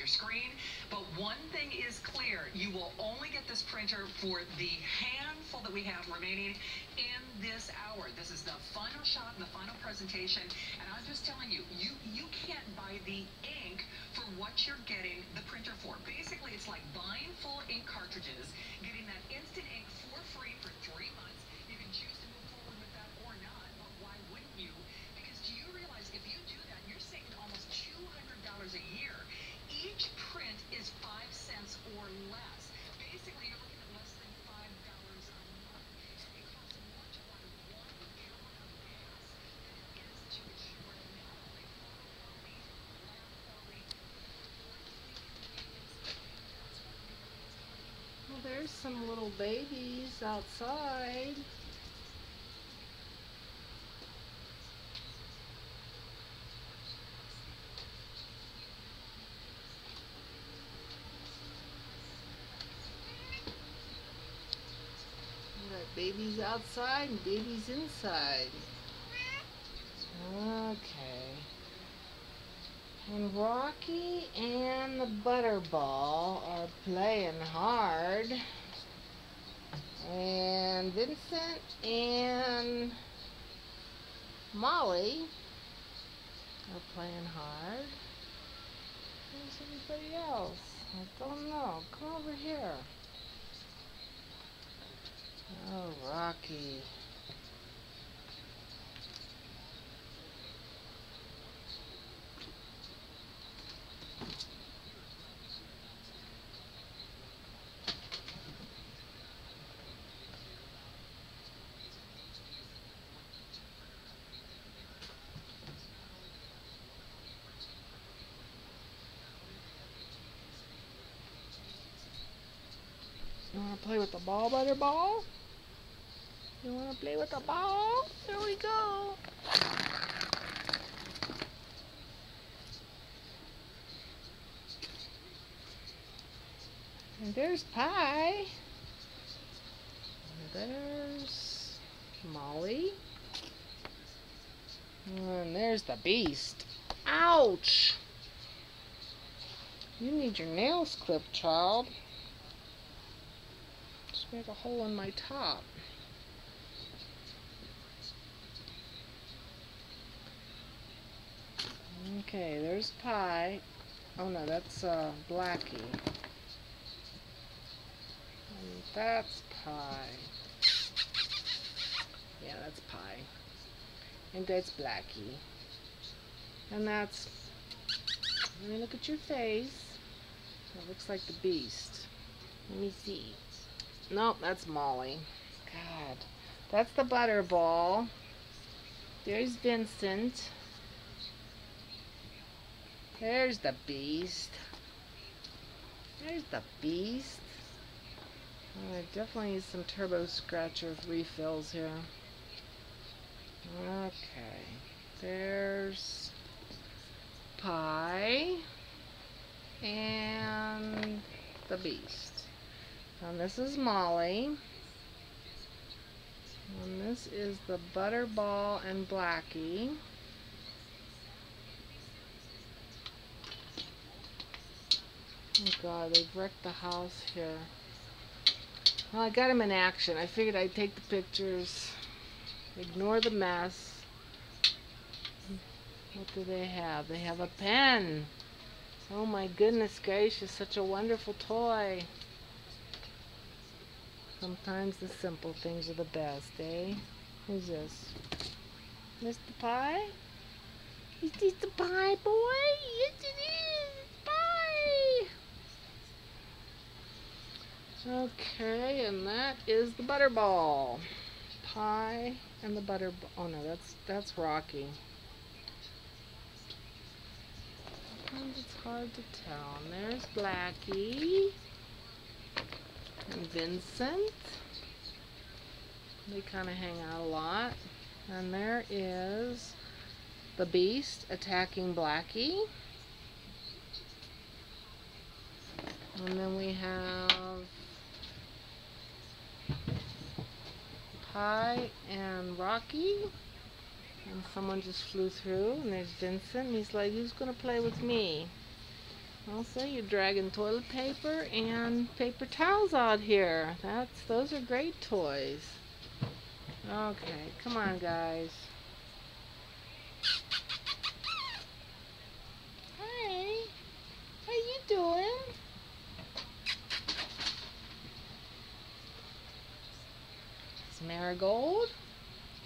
your screen. But one thing is clear, you will only get this printer for the handful that we have remaining in this hour. This is the final shot and the final presentation, and I'm just telling you, you can't buy the ink for what you're getting the printer for. Basically, it's like buying full ink cartridges, getting that instant ink for free for 3 months. You can choose to move forward with that or not, but why wouldn't you? Because do you realize if you do that, you're saving almost $200 a year. Each print is 5 cents or less. Basically, you're looking at less than $5 a month. It costs much more than 1 gallon of gas than it is to ensure not only photo quality, lab quality, Well, there's some little babies outside. We got babies outside and babies inside. Okay. And Rocky and the Butterball are playing hard. And Vincent and Molly are playing hard. Where's everybody else? I don't know. Come over here. Oh, Rocky. You want to play with the ball, Butterball? You want to play with the ball? Here we go. And there's Pie. And there's Molly. And there's the Beast. Ouch! You need your nails clipped, child. Just make a hole in my top. Okay, there's Pie. Oh no, that's Blackie. And that's Pie. Yeah, that's Pie. And that's Blackie. And that's... Let me look at your face. It looks like the Beast. Let me see. Nope, that's Molly. God. That's the Butterball. There's Vincent. There's the Beast. There's the Beast. I definitely need some Turbo Scratcher refills here. Okay. There's Pie and the Beast. And this is Molly. And this is the Butterball and Blackie. Oh God, they've wrecked the house here. Well, I got them in action. I figured I'd take the pictures, ignore the mess. What do they have? They have a pen. Oh my goodness gracious, such a wonderful toy. Sometimes the simple things are the best, eh? Who's this? Mr. Pie? Is this the Pie boy? Yes it is! It's Pie! Okay, and that is the Butterball. Pie and the Butterball. Oh no, that's Rocky. Sometimes it's hard to tell. And there's Blackie and Vincent. They kind of hang out a lot. And there is the Beast attacking Blackie. And then we have Pie and Rocky. And someone just flew through. And there's Vincent. And he's like, who's going to play with me? Also, you're dragging toilet paper and paper towels out here. Those are great toys. Okay, come on, guys. Hi, how you doing? It's Marigold.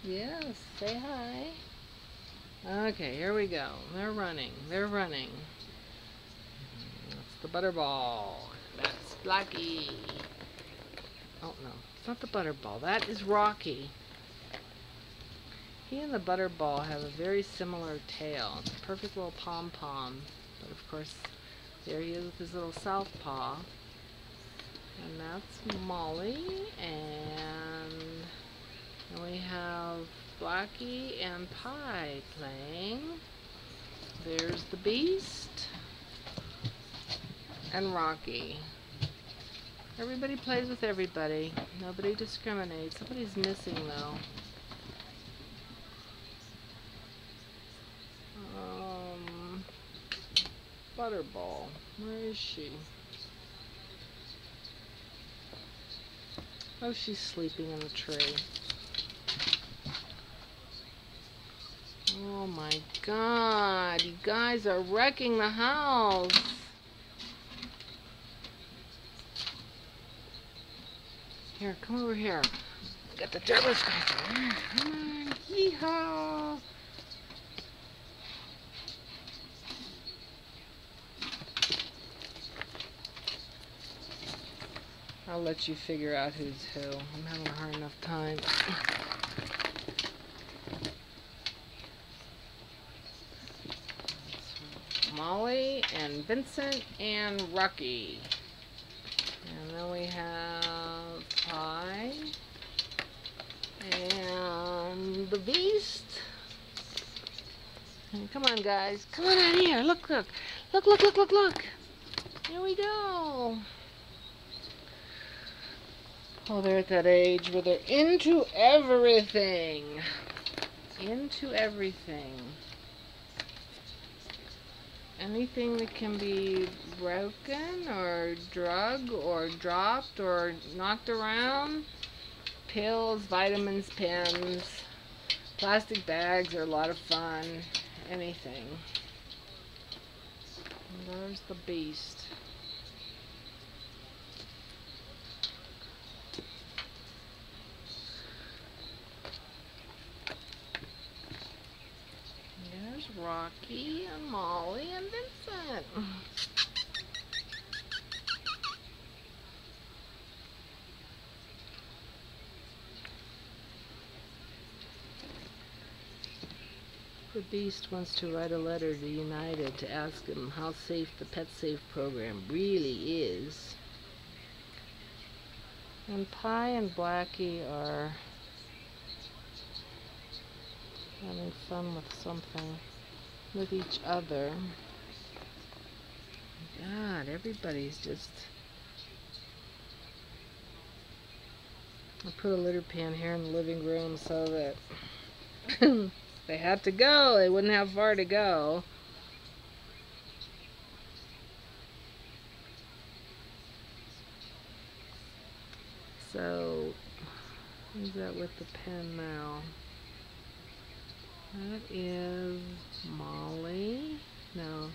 Yes, say hi. Okay, here we go. They're running. They're running. That's the Butterball. That's Blackie. Oh no, it's not the Butterball. That is Rocky. He and the Butterball have a very similar tail. It's a perfect little pom-pom. But of course, there he is with his little southpaw. And that's Molly. And we have Blackie and Pie playing. There's the Beast and Rocky. Everybody plays with everybody. Nobody discriminates. Somebody's missing though. Butterball. Where is she? Oh, she's sleeping in the tree. Oh my God, you guys are wrecking the house. Here, come over here. Got the turbo scraper. Come on, yeehaw. I'll let you figure out who's who. I'm having a hard enough time. Molly and Vincent and Rocky. And then we have Pie and the Beast. And come on, guys. Come on out here. Look, look. Look, look, look, look, look. Here we go. Oh, they're at that age where they're into everything. Into everything. Anything that can be broken or drugged or dropped or knocked around. Pills, vitamins, pens, plastic bags are a lot of fun. Anything. And there's the Beast. There's Rocky and Molly and Vincent. The Beast wants to write a letter to United to ask him how safe the PetSafe program really is. And Pie and Blackie are having fun with something, with each other. God, everybody's just... I put a litter pan here in the living room so that they had to go. They wouldn't have far to go. So, who's that with the pen now? That is Molly. No,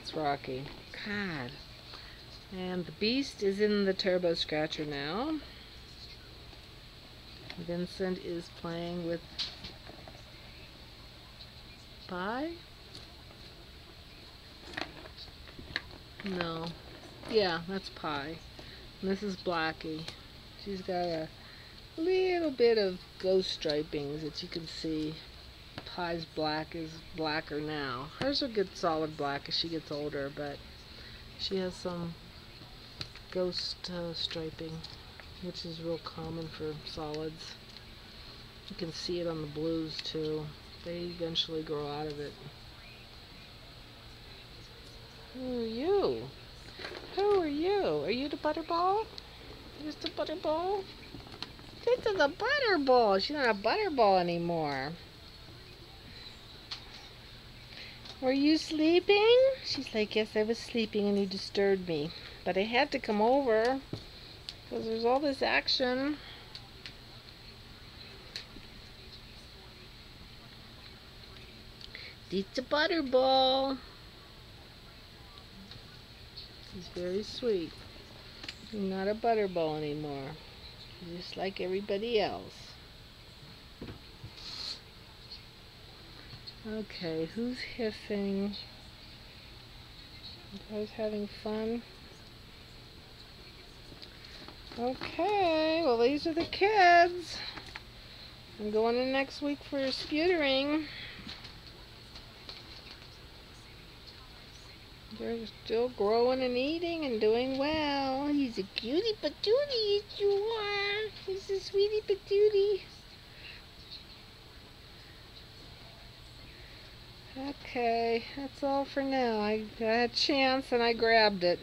it's Rocky. God. And the Beast is in the turbo scratcher now. Vincent is playing with Pie? No. Yeah, that's Pie. And this is Blackie. She's got a little bit of ghost stripings that you can see. Pie's black is blacker now. Hers will get solid black as she gets older, but she has some ghost striping, which is real common for solids. You can see it on the blues too. They eventually grow out of it. Who are you? Who are you? Are you the Butterball? Is the Butterball? This is a Butterball. She's not a Butterball anymore. Were you sleeping? She's like, yes, I was sleeping and you disturbed me. But I had to come over because there's all this action. It's a butterball. He's very sweet. You're not a butterball anymore. You're just like everybody else. Okay, who's hiffing? You guys having fun? Okay, well these are the kids. I'm going in next week for sputtering. They're still growing and eating and doing well. He's a cutie patootie, yes you are. He's a sweetie patootie. Okay, that's all for now. I got a chance and I grabbed it.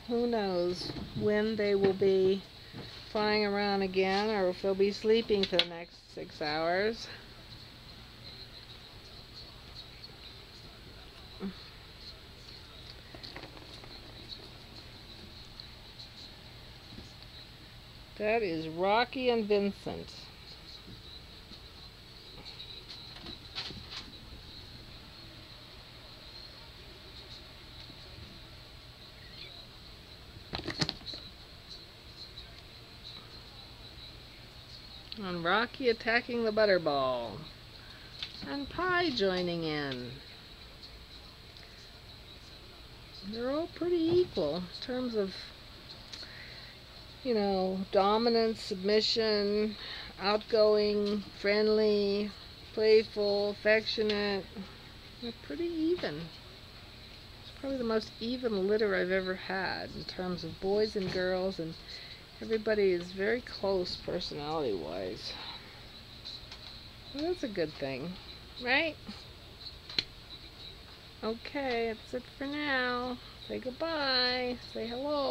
Who knows when they will be flying around again or if they'll be sleeping for the next 6 hours. That is Rocky and Vincent. And Rocky attacking the butterball. And Pie joining in. They're all pretty equal in terms of, you know, dominance, submission, outgoing, friendly, playful, affectionate. They're pretty even. It's probably the most even litter I've ever had in terms of boys and girls, and everybody is very close personality-wise. Well, that's a good thing, right? Okay, that's it for now. Say goodbye. Say hello.